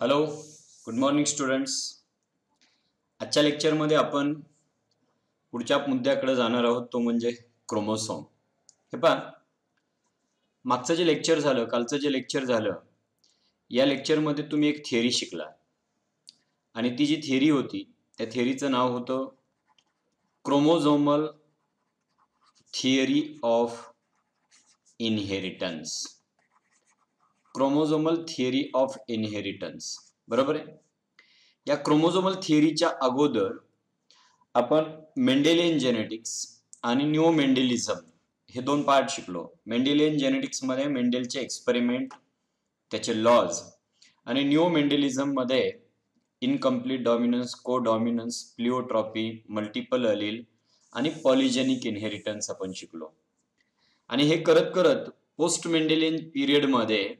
Hello, good morning students. आजच्या लेक्चरमध्ये आपण पुढच्या मुद्द्याकडे जाणार आहोत, तो म्हणजे क्रोमोसोम. हे पहा, मागचं जे लेक्चर झालं, कालचं जे लेक्चर झालं, या लेक्चरमध्ये तुम्ही एक थिअरी शिकला आणि ती जी थिअरी होती त्या थिअरीचं नाव होतं chromosomal theory of inheritance. Chromosomal theory of inheritance, बरोबर आहे. या क्रोमोझोमल थिअरीच्या अगोदर आपण मेंडेलियन जेनेटिक्स आणि न्यू मेंडेलिझम हे दोन पार्ट शिकलो. मेंडेलियन जेनेटिक्स मध्ये मेंडेलचे एक्सपेरिमेंट, त्याचे लॉज, आणि न्यू मेंडेलिझम मध्ये इनकम्प्लीट डॉमिनन्स, को डॉमिनन्स, प्लिओट्रॉपी, मल्टिपल अलील आणि पॉलिजेनिक इनहेरिटन्स आपण शिकलो. आणि हे करत करत पोस्ट मेंडेलियन पिरियड मध्ये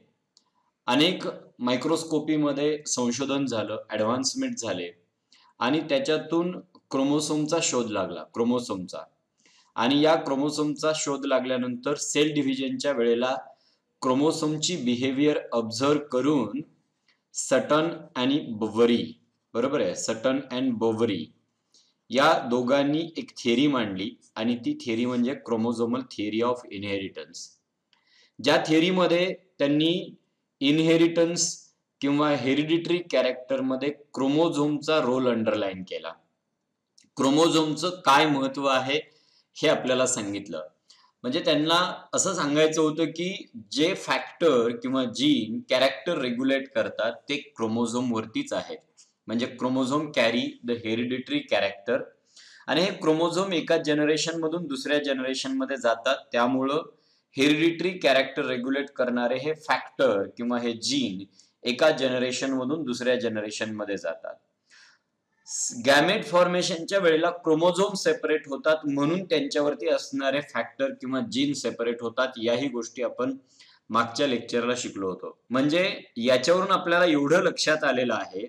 अनेक मायक्रोस्कोपीमध्ये संशोधन झालं, ॲडव्हान्समेंट झाले आणि त्याच्यातून क्रोमोसोमचा शोध लागला, क्रोमोसोमचा. आणि या क्रोमोसोमचा शोध लागल्यानंतर सेल डिव्हिजनच्या वेळेला क्रोमोसोमची बिहेवियर ऑब्झर्व करून सटन आणि बोवरी, बरोबर आहे, सटन अँड बोवरी या दोघांनी एक थिअरी मांडली आणि ती थिअरी म्हणजे क्रोमोझोमल थिअरी ऑफ इनहेरिटन्स. ज्या थिअरीमध्ये त्यांनी इनहेरिटन्स किंवा हेरिडिटरी कॅरेक्टरमध्ये क्रोमोझोमचा रोल अंडरलाईन केला. क्रोमोझोमचं काय महत्व आहे हे आपल्याला सांगितलं. म्हणजे त्यांना असं सांगायचं होतं की जे फॅक्टर किंवा जीन कॅरेक्टर रेग्युलेट करतात ते क्रोमोझोम वरतीच आहेत. म्हणजे chromosome carry the hereditary character आणि हे क्रोमोझोम एका जनरेशन मधून दुसऱ्या जनरेशन मध्ये जातात. त्यामुळं हेरिडिटरी कॅरेक्टर रेग्युलेट करणारे हे फॅक्टर किंवा हे जीन एका जनरेशन मधून दुसऱ्या जनरेशन मध्ये जातात. गॅमेट फॉर्मेशनच्या वेळेला क्रोमोझोम सेपरेट होतात म्हणून त्यांच्यावरती असणारे फॅक्टर किंवा जीन सेपरेट होतात. याही गोष्टी आपण मागच्या लेक्चरला शिकलो होतो. म्हणजे याच्यावरून आपल्याला एवढं लक्षात आलेलं आहे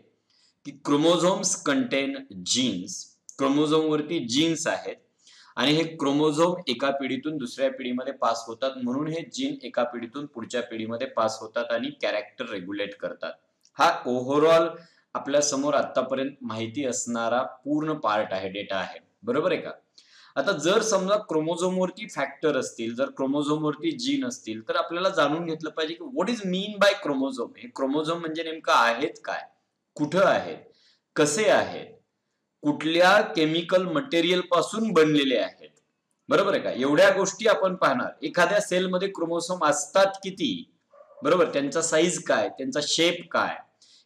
की क्रोमोझोम्स कंटेन जीन्स, क्रोमोझोम वरती जीन्स आहेत आणि हे क्रोमोझोम एका पिढीतून दुसऱ्या पिढीमध्ये पास होतात म्हणून हे जीन एका पिढीतून पुढच्या पिढीमध्ये पास होतात आणि कॅरेक्टर रेग्युलेट करतात. हा ओव्हरऑल आपल्या समोर आतापर्यंत माहिती असणारा पूर्ण पार्ट आहे, डेटा आहे, बरोबर आहे का. आता जर समजा क्रोमोझोम वरती फॅक्टर असतील, जर क्रोमोझोम वरती जीन असतील, तर आपल्याला जाणून घेतलं पाहिजे की what is mean bye chromosome. हे क्रोमोझोम म्हणजे नेमकं आहेत काय, कुठं आहेत, कसे आहेत, कुठल्या केमिकल मटेरियल पासून बनलेले आहेत, बरोबर आहे का. एवढ्या गोष्टी आपण पाहणार. एखाद्या सेलमध्ये क्रोमोझोम असतात किती, बरोबर, त्यांचा साईज काय, त्यांचा शेप काय,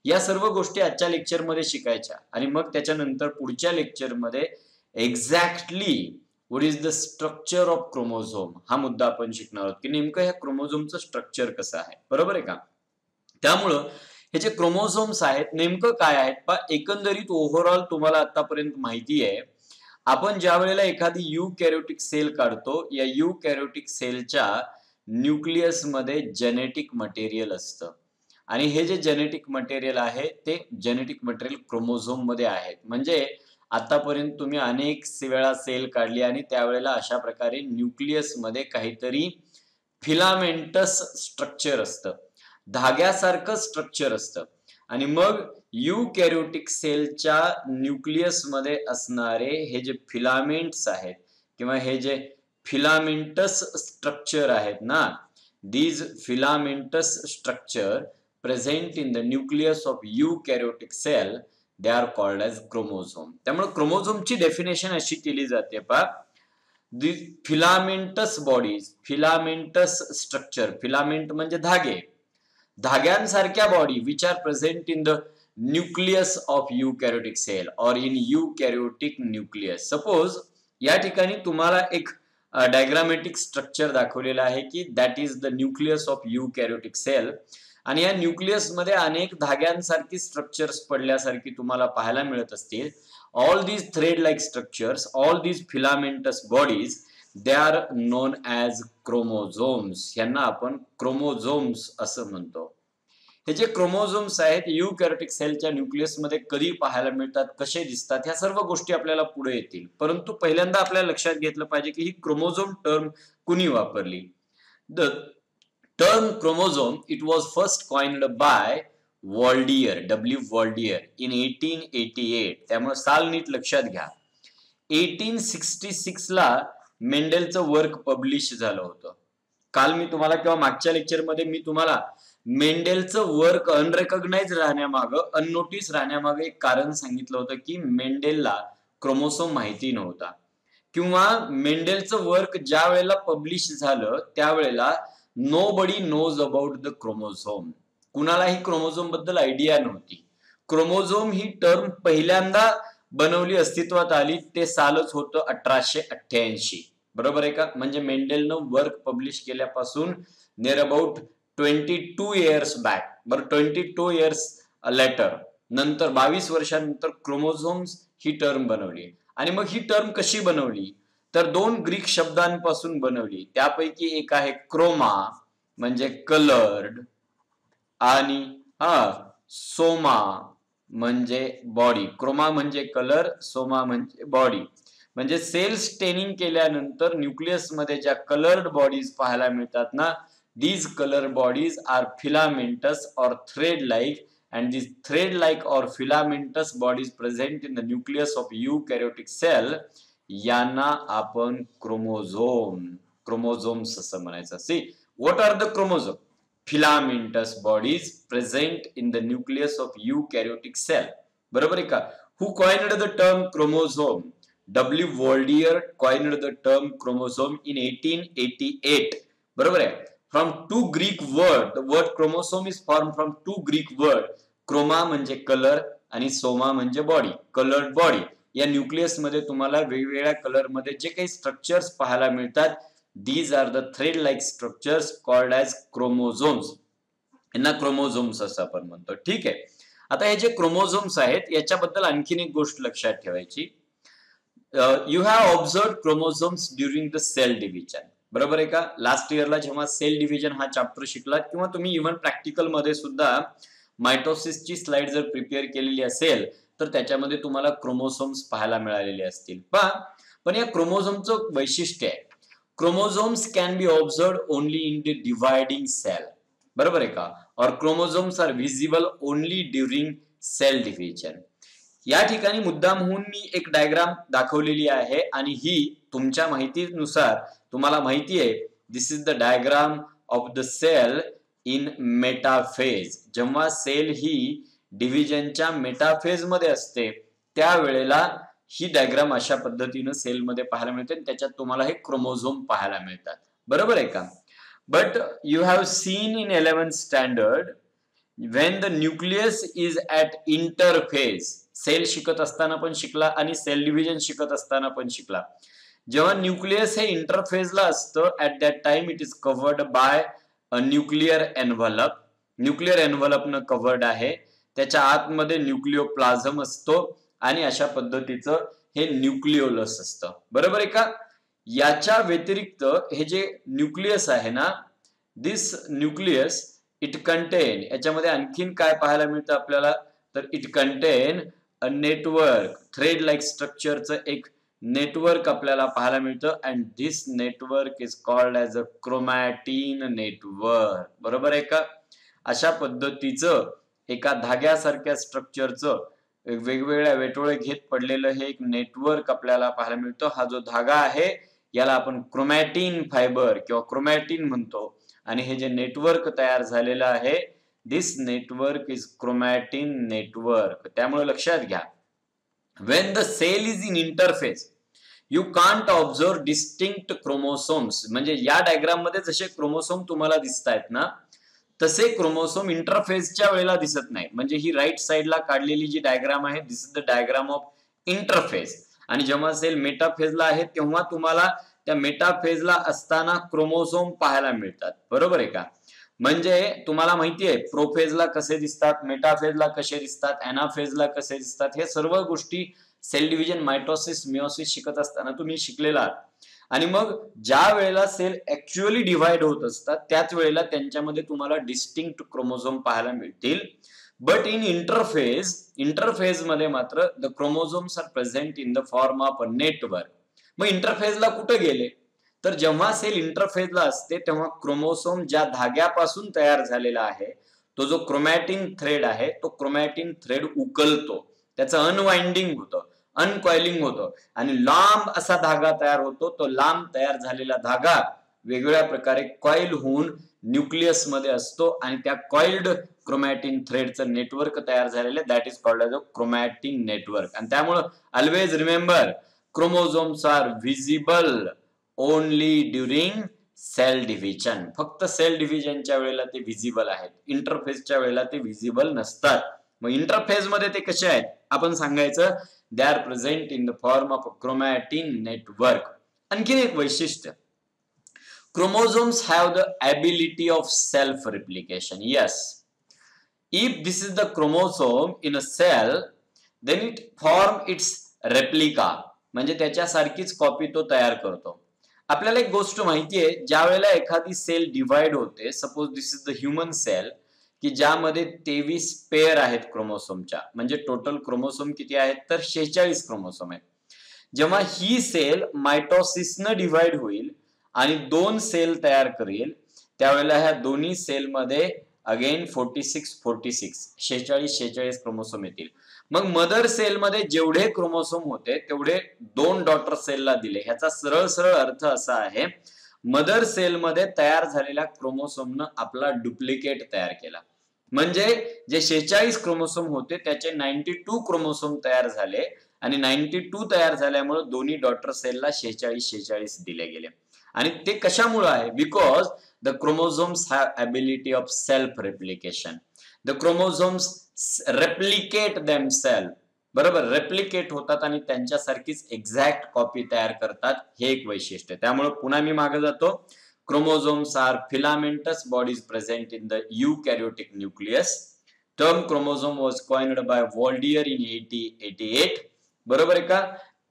या सर्व गोष्टी आजच्या लेक्चरमध्ये शिकायच्या. आणि मग त्याच्यानंतर पुढच्या लेक्चरमध्ये exactly what is the structure of chromosome हा मुद्दा आपण शिकणार आहोत की नेमकं ह्या क्रोमोझोमचं स्ट्रक्चर कसं आहे, बरोबर आहे का. त्यामुळं हे जे क्रोमोझोम्स आहेत नेमकं काय आहेत पहा. एकंदरीत ओव्हरऑल तुम्हाला आतापर्यंत माहिती आहे. आपण ज्या वेळेला एखादी युकॅरियोटिक सेल काढतो, या युकॅरियोटिक सेलच्या न्यूक्लियस मध्ये जेनेटिक मटेरियल असतं आणि हे जे जेनेटिक मटेरियल आहे ते जेनेटिक मटेरियल क्रोमोझोम मध्ये आहेत. म्हणजे आतापर्यंत तुम्ही अनेक वेळा सेल काढली आणि त्यावेळेला अशा प्रकारे न्यूक्लियस मध्ये काहीतरी फिलामेंटस स्ट्रक्चर असतं, धाग्यासारखं स्ट्रक्चर असतं. आणि मग युकॅरियोटिक सेलच्या न्यूक्लियस मध्ये असणारे हे जे फिलामेंट्स आहेत किंवा हे जे फिलामेंटस स्ट्रक्चर आहेत ना, these filamentous structure present in the nucleus of eukaryotic cell, they are called as chromosome. त्यामुळे क्रोमोझोमची डेफिनेशन अशी केली जाते पहा. the filamentous bodies, filamentous structure, filament म्हणजे धागे, धाग्यांसारख्या body which are present in the nucleus of eukaryotic cell और in eukaryotic nucleus. Suppose या ठिकाणी तुम्हाला एक डायग्रामॅटिक स्ट्रक्चर दाखवलेलं आहे की that is the nucleus of eukaryotic cell आणि या न्यूक्लियस मध्ये अनेक धाग्यांसारखी स्ट्रक्चर्स पडल्यासारखी तुम्हाला पाहायला मिळत असतील. All these thread like structures, all these filamentous bodies, they are non as chromosomes. यांना आपण क्रोमोझोम्स असं म्हणतो. हे जे क्रोमोझोम्स आहेत युकॅरियोटिक सेलच्या न्यूक्लियस मध्ये कधी पाहायला मिळतात, कसे दिसतात, ह्या सर्व गोष्टी आपल्याला पुढे येतील. परंतु पहिल्यांदा आपल्याला लक्षात घेतलं पाहिजे की ही क्रोमोझोम टर्म कुणी वापरली. The term chromosome it was first coined by Waldeyer, W Waldeyer in 1888. त्यामुळे साल नीट लक्षात घ्या. 1866 ला मेंडेलचं वर्क पब्लिश झालं होतं. काल मी तुम्हाला किंवा मागच्या लेक्चरमध्ये मी तुम्हाला मेंडेलचं वर्क अनरेकॉग्नाइज राहण्यामागं, अननोटीस राहण्यामागं एक कारण सांगितलं होतं की मेंडेलला क्रोमोसोम माहिती नव्हता, किंवा मेंडेलचं वर्क ज्या वेळेला पब्लिश झालं त्यावेळेला nobody knows about the chromosome. कुणालाही क्रोमोझोम बद्दल आयडिया नव्हती. क्रोमोझोम ही टर्म पहिल्यांदा बनवली, अस्तित्वात आली ते सालच होतं 1888. बरोबर आहे का? म्हणजे मेंडेलनं वर्क पब्लिश केल्यापासून नियर अबाउट 22 इयर्स बॅक, बरं 22 इयर्स लेटर, नंतर 22 वर्षांनंतर क्रोमोझोम्स ही टर्म बनवली. आणि मग ही टर्म कशी बनवली तर 2 ग्रीक शब्दांपासून बनवली. त्यापैकी एक आहे क्रोमा म्हणजे कलर्ड, आणि सोमा म्हणजे बॉडी. क्रोमा म्हणजे कलर, सोमा म्हणजे बॉडी. म्हणजे सेल स्टेनिंग केल्यानंतर न्यूक्लियस मध्ये ज्या कलर्ड बॉडीज पाहायला मिळतात ना, these color bodies are filamentous or thread like, and these thread like or filamentous bodies present in the nucleus of eukaryotic cell यांना आपण क्रोमोझोम्स असं म्हणायचं. See, what are the chromosomes? Filamentous bodies present in the nucleus of eukaryotic cell. बरोबर आहे का? Who coined the term chromosome? W. Waldier coined the term chromosome in 1888. बरोबर आहे. From two Greek word, the word chromosome is formed from two Greek word. Chroma म्हणजे colour आणि soma म्हणजे body, coloured body. या nucleus मध्ये तुम्हाला वेगवेगळ्या colour मध्ये जे काही स्ट्रक्चर्स पाहायला मिळतात, these are the thread like structures called as chromosomes. यांना क्रोमोझोम्स असं आपण म्हणतो. ठीक आहे. आता हे जे क्रोमोझोम्स आहेत याच्याबद्दल आणखीन एक गोष्ट लक्षात ठेवायची. You have observe chromosomes during the cell division. बरोबर आहे का? लास्ट इयरला जेव्हा सेल डिव्हिजन हा चॅप्टर शिकलात, किंवा तुम्ही इव्हन प्रॅक्टिकल मध्ये सुद्धा मायटोसिसची स्लाइड जर प्रिपेअर केलेली असेल तर त्याच्यामध्ये तुम्हाला क्रोमोझोम्स पाहायला मिळालेले असतील. पण या क्रोमोझोमचं वैशिष्ट्य आहे, chromosomes can be observed only in the dividing cell. बरोबर आहे का? और chromosomes are visible only during cell division. या ठिकाणी मुद्दामहून मी एक डायग्राम दाखवलेली आहे, आणि ही तुमच्या माहितीनुसार तुम्हाला माहिती आहे, this is the diagram of the cell in metaphase. जेव्हा सेल ही डिव्हिजनच्या मेटाफेज मध्ये असते त्यावेळेला ही डायग्राम अशा पद्धतीने सेल मध्ये पाहायला मिळते, त्याच्यात तुम्हाला हे क्रोमोझोम पाहायला मिळतात. बरोबर आहे का? But you have seen in 11th standard when the nucleus is at interphase. Cell शिकत असताना पण शिकला आणि सेल डिव्हिजन शिकत असताना पण शिकला. जेव्हा न्यूक्लियस हे इंटरफेजला असतं, at that time it is covered by a nuclear envelope. Nuclear एनव्हलपनं कव्हर्ड आहे. त्याच्या आतमध्ये न्यूक्लिओप्लाझम असतो आणि अशा पद्धतीचं हे न्यूक्लिओलस असतं. बरोबर आहे का? याच्या व्यतिरिक्त हे जे न्यूक्लियस आहे ना, दिस न्यूक्लियस इट कंटेन, याच्यामध्ये आणखीन काय पाहायला मिळतं आपल्याला तर it contain a network, thread like स्ट्रक्चरचं एक नेटवर्क आपल्याला पाहायला मिळतं. And this network is called as a chromatin network. बरोबर आहे का? अशा पद्धतीचं एका धाग्यासारख्या स्ट्रक्चरचं वेगवेगळ्या वेटोळे घेत पडलेलं हे एक नेटवर्क आपल्याला पाहायला मिळतं. हा जो धागा आहे याला आपण क्रोमॅटिन फायबर किंवा क्रोमॅटिन म्हणतो. आणि हे जे नेटवर्क तयार झालेलं आहे, दिस नेटवर्क इज क्रोमॅटिन नेटवर्क. त्यामुळे लक्षात घ्या, when the cell is in interphase you can't observe distinct chromosomes. म्हणजे या डायग्राम मध्ये जसे क्रोमोसोम तुम्हाला दिसतायत ना, तसे क्रोमोसोम इंटरफेजच्या वेळेला दिसत नाही. म्हणजे ही राईट साइडला काढलेली जी डायग्राम आहे, this is the diagram of interphase. आणि जेव्हा सेल मेटाफेजला आहे तेव्हा तुम्हाला त्या मेटाफेजला असताना क्रोमोसोम पाहायला मिळतात. बरोबर आहे का? म्हणजे तुम्हाला माहिती आहे प्रोफेजला कसे दिसतात, मेटाफेजला कसे दिसतात, एनाफेजला कसे दिसतात, हे सर्व गोष्टी सेल डिव्हिजन, मायटोसिस, मिओसिस शिकत असताना तुम्ही शिकलेला आहात. आणि मग ज्या वेळेला सेल ऍक्च्युअली डिव्हाइड होत असतात त्याच वेळेला त्यांच्यामध्ये तुम्हाला डिस्टिंक्ट क्रोमोझोम पाहायला मिळतील. बट इन इंटरफेज मध्ये मात्र the chromosomes are present in the form of a network. मग इंटरफेजला कुठे गेले तर जेव्हा सेल इंटरफेजला असते तेव्हा क्रोमोसोम ज्या धाग्यापासून तयार झालेला आहे तो जो क्रोमॅटिन थ्रेड आहे तो क्रोमॅटिन थ्रेड उकलतो, त्याचं अनवाइंडिंग होतं, अनकॉइलिंग होतं आणि लांब असा धागा तयार होतो. तो लांब तयार झालेला धागा वेगवेगळ्या प्रकारे कॉइल होऊन न्यूक्लियस मध्ये असतो आणि त्या कॉइल्ड क्रोमॅटिन थ्रेडचं नेटवर्क तयार झालेलं आहे, that is called as a chromatin network. आणि त्यामुळे always remember, chromosomes are visible only during cell division. फक्त सेल डिव्हिजनच्या वेळेला ते व्हिजिबल आहेत, इंटरफेसच्या वेळेला ते व्हिजिबल नसतात. मग इंटरफेस मध्ये ते कसे आहेत आपण सांगायचं, they are present in the form of chromatin network. आणखीन एक वैशिष्ट्य, chromosomes have the ability of self replication. Yes, if this is the chromosome in a cell, then it form its replica, म्हणजे त्याच्यासारखीच कॉपी तो तयार करतो. आपल्याला एक गोष्ट माहिती आहे, ज्या वेळेला एखादी सेल डिवाइड होते, suppose this is the human cell, की ज्यामध्ये 23 पेअर आहेत क्रोमोसोमच्या, म्हणजे टोटल क्रोमोसोम किती आहेत तर 46 क्रोमोसोम आहेत. जेव्हा ही सेल मायटोसिसनं डिवाइड होईल आणि 2 सेल तयार करेल, त्यावेळेला ह्या दोन्ही सेलमध्ये अगेन 46 क्रोमोसोम येतील. मग मदर सेलमध्ये जेवढे क्रोमोसोम होते तेवढे 2 डॉटर सेलला दिले. ह्याचा सरळ सरळ अर्थ असा आहे, मदर सेलमध्ये तयार झालेल्या क्रोमोसोमनं आपला डुप्लिकेट तयार केला. म्हणजे जे 46 क्रोमोसोम होते त्याचे 92 क्रोमोसोम तयार झाले आणि 92 तयार झाल्यामुळे दोन्ही डॉटर सेलला 46 दिले गेले. आणि ते कशामुळे आहे, because the chromosomes have ability of self replication. The chromosomes replicate themselves, बरोबर, रेप्लिकेट होतात आणि त्यांच्यासारखीच एक्झॅक्ट कॉपी तयार करतात. हे एक वैशिष्ट्य. त्यामुळे पुन्हा मी मागे जातो, chromosomes are filamentous bodies present in the eukaryotic nucleus. Term chromosome was coined by Waldeyer in 1888. बरोबर आहे का?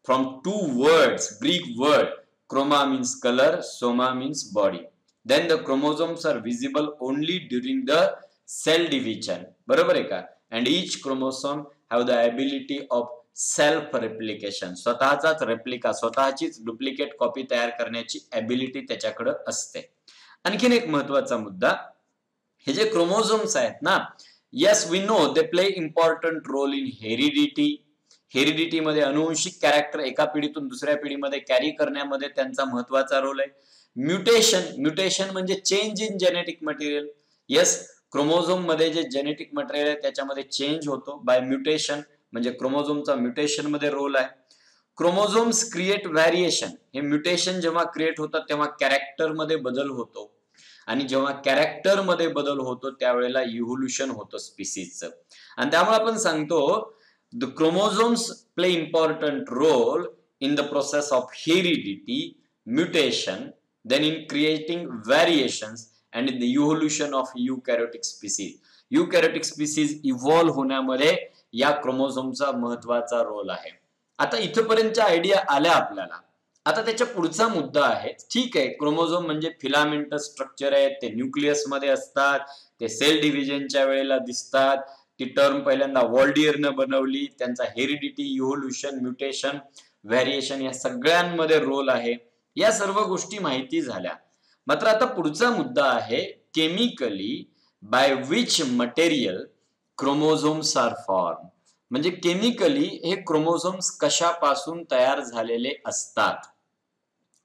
From 2 words, Greek word, chroma means color, soma means body. Then the chromosomes are visible only during the cell division. बरोबर आहे का? And each chromosome have the ability of self replication. स्वतःचाच replica, स्वतःचीच duplicate copy तयार करण्याची ability त्याच्याकडे असते. आणखीन एक महत्वाचा मुद्दा, हे जे क्रोमोझोम्स आहेत ना, yes we know they play important role in heredity. Heredity मध्ये अनुवंशिक कॅरेक्टर एका पिढीतून दुसऱ्या पिढीमध्ये कॅरी करण्यामध्ये त्यांचा महत्वाचा रोल आहे. म्युटेशन म्हणजे change in genetic material. Yes, chromosome मध्ये जे जेनेटिक मटेरियल आहे त्याच्यामध्ये चेंज होतो बाय म्युटेशन, म्हणजे क्रोमोझोमचा म्युटेशन मध्ये रोल आहे. Chromosomes create variation. हे म्युटेशन जेव्हा क्रिएट होतात तेव्हा कॅरेक्टर मध्ये बदल होतो आणि जेव्हा कॅरेक्टर मध्ये बदल होतो त्यावेळेला इव्होल्युशन होतं स्पीसीजचं. आणि त्यामुळे आपण सांगतो the chromosomes play important role in the process of heredity, mutation, then in creating variations and in the evolution of eukaryotic species. Eukaryotic species evolve होण्यामध्ये या क्रोमोझोमचा महत्वाचा रोल आहे. आता इथपर्यंतच्या आयडिया आल्या आपल्याला. आता त्याच्या पुढचा मुद्दा आहे, ठीक आहे, क्रोमोझोम म्हणजे फिलामेंटस स्ट्रक्चर आहे, ते न्यूक्लियस मध्ये असतात, ते सेल डिव्हिजनच्या वेळेला दिसतात. ती टर्म पहिल्यांदा वॉल्डियरनं बनवली. त्यांचा हेरिडिटी, इव्होल्युशन, म्युटेशन, व्हॅरिएशन या सगळ्यांमध्ये रोल आहे. या सर्व गोष्टी माहिती झाल्या. मात्र आता पुढचा मुद्दा आहे, chemically by which material chromosomes are form. म्हणजे केमिकली हे क्रोमोझोम्स कशापासून तयार झालेले असतात.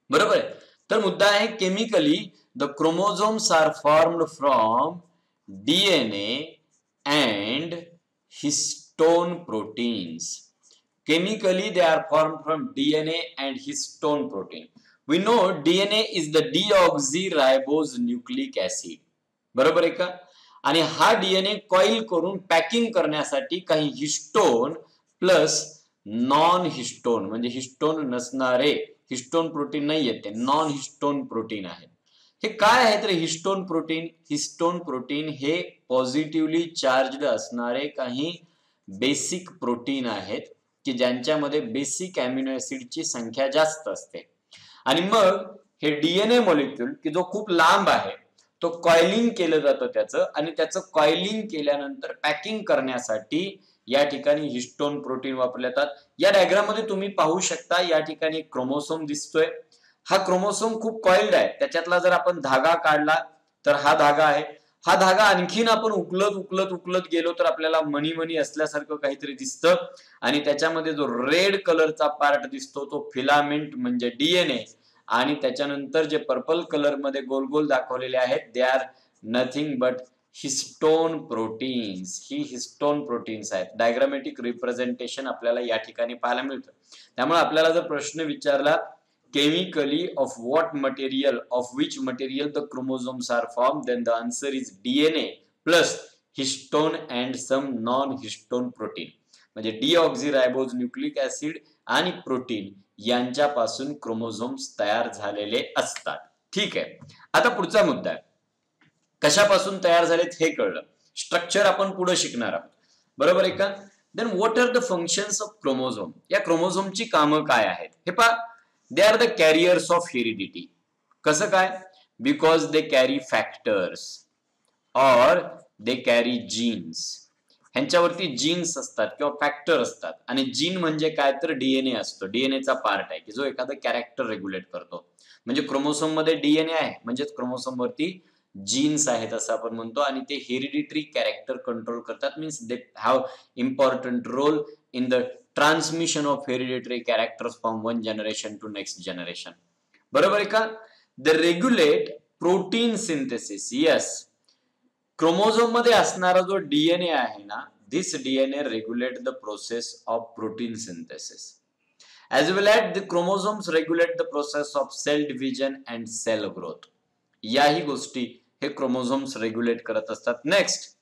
बरोबर आहे. तर मुद्दा आहे, chemically the chromosomes are formed from DNA and histone proteins. Chemically they are formed from DNA and histone protein. We know DNA is the deoxyribose nucleic acid. बरोबर आहे का? आणि हा डीएनए कॉइल करून पॅकिंग करण्यासाठी काही हिस्टोन प्लस नॉन हिस्टोन, म्हणजे histone नसणारे, हिस्टोन प्रोटीन नाही येते, नॉन हिस्टोन प्रोटीन आहेत. हे काय आहेत रे हिस्टोन प्रोटीन? हिस्टोन प्रोटीन हे पॉझिटिव्हली चार्जड असणारे काही बेसिक प्रोटीन आहेत की ज्यांच्यामध्ये बेसिक अमिनो ऍसिडची संख्या जास्त असते. आणि मग हे डीएनए मॉलिक्यूल की जो खूप लांब आहे तो कॉइलिंग केलं जातं त्याचं, आणि त्याचं कॉइलिंग केल्यानंतर पॅकिंग करण्यासाठी या ठिकाणी हिस्टोन प्रोटीन वापरले जातात. या डायग्राम मध्ये तुम्ही पाहू शकता, या ठिकाणी क्रोमोसोम दिसतोय. हा क्रोमोसोम खूप कॉइल्ड आहे. त्याच्यातला जर आपण धागा काढला तर हा धागा आहे. हा धागा आणखीन आपण उकलत उकलत उकलत गेलो तर आपल्याला मणी मणी असल्यासारखं काहीतरी दिसतं आणि त्याच्यामध्ये जो रेड कलरचा पार्ट दिसतो तो फिलामेंट म्हणजे डीएनए आणि त्याच्यानंतर जे पर्पल कलर मध्ये गोल गोल दाखवलेले आहेत they are nothing but histone proteins. He histone proteins आहेत. डायग्रामॅटिक रिप्रेझेंटेशन आपल्याला या ठिकाणी पाहायला मिळतं. त्यामुळे आपल्याला जर प्रश्न विचारला chemically of what material, of which material the chromosomes are formed, then the answer is DNA plus histone and some non-histone protein. म्हणजे डीऑक्झिरायबोज न्यूक्लिक ऍसिड आणि प्रोटीन यांच्यापासून क्रोमोझोम्स तयार झालेले असतात. ठीक आहे. आता पुढचा मुद्दा आहे, कशापासून तयार झालेत हे कळलं, स्ट्रक्चर आपण पुढे शिकणार आहोत, बरोबर आहे का? Then what are the functions of chromosome. या क्रोमोझोमची कामं काय आहेत हे पहा. They are the carriers of heredity. कसं काय? Because they carry factors or they carry genes. ह्यांच्यावरती जीन्स असतात किंवा फॅक्टर असतात आणि जीन म्हणजे काय तर डीएनए असतो. डीएनएचा पार्ट आहे की जो एखादं कॅरेक्टर रेग्युलेट करतो. म्हणजे क्रोमोसोम मध्ये डीएनए आहे म्हणजेच क्रोमोसोम वरती जीन्स आहेत असं आपण म्हणतो आणि ते हेरिडिटरी कॅरेक्टर कंट्रोल करतात. Means they have important role in the transmission of hereditary characters from one generation to next generation. बरोबर आहे का? They regulate protein synthesis. Yes. Chromosome मध्ये असणारा जो डीएनए आहे ना, this DNA regulate the process of protein synthesis. As well as the chromosomes regulate the process of cell division and cell growth. याही गोष्टी हे क्रोमोझोम्स रेग्युलेट करत असतात. Next,